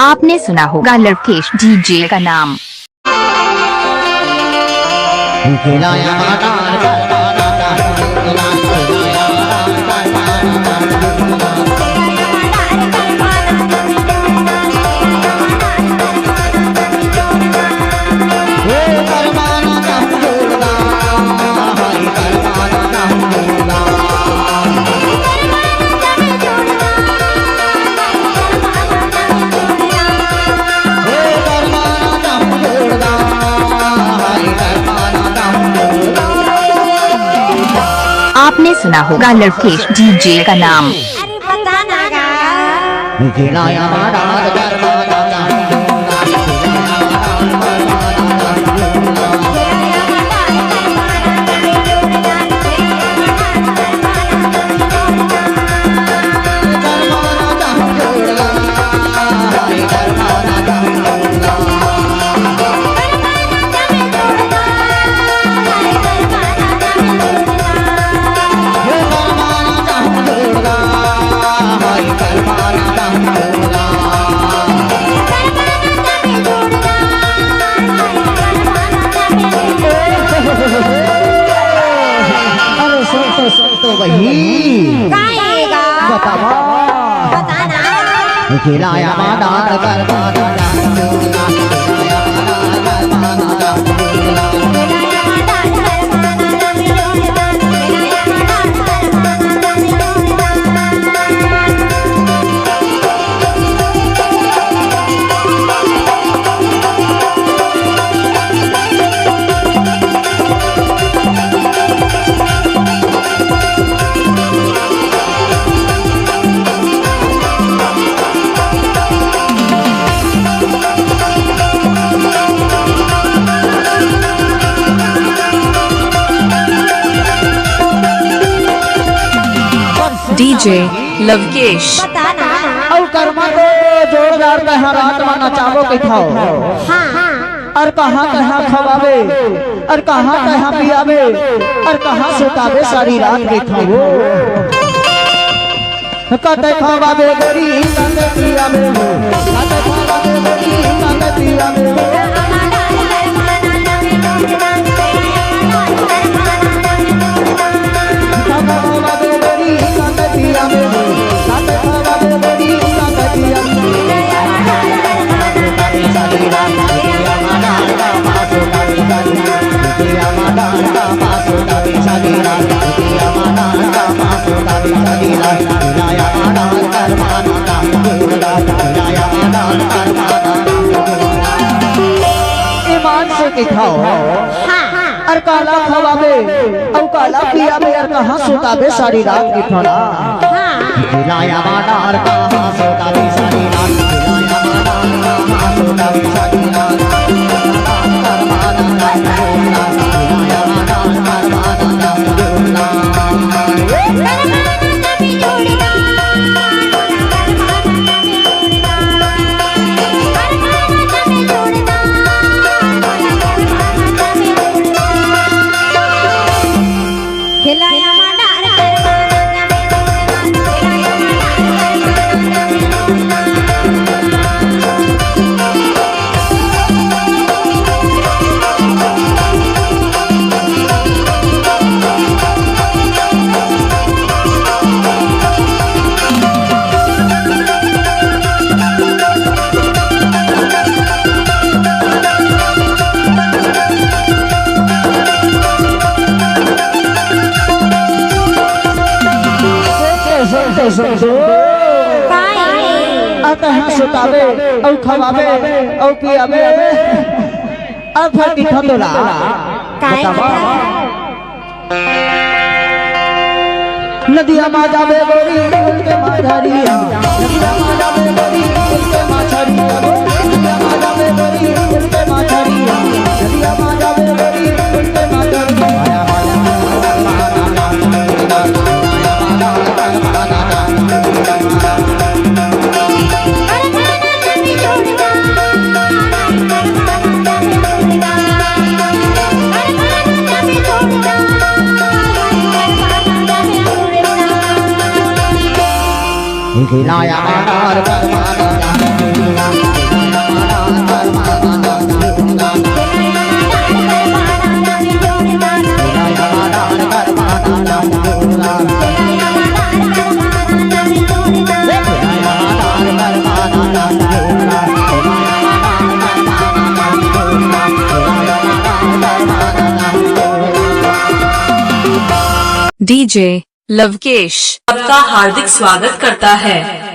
आपने सुना होगा लवकेश डीजे का नाम। आपने सुना होगा लवकेश डीजे का नाम। तो वही बतावा खिलाया डीजे लवकेश और कर्मा को जोरदार कहाँ रात में नचावो के खाओ और कहाँ कहाँ खवावे और कहाँ कहाँ पियावे और कहाँ सुतावे सारी रात के खाओ कते खवावे गोरी कते पियावे कते खवावे गोरी कते पियावे ईमान से के खाओ और काला खवावे और काला पियावे और कहाँ सुतावे सारी रात की थोड़ा खिलाया माना और कहाँ सुतावे सारी रात कहाँ सुतावे सारी रात कहाँ सुतावे और खवावे और पियावे अब फिर दिखा तो नदिया मा जावे गोरी उनके माधरिया नदिया मा जावे गोरी उनके माछरिया नदिया मा जावे गोरी उनके माछरिया नदिया मा जावे गोरी उनके माछरिया खिलाया डीजे लवकेश आपका हार्दिक स्वागत करता है।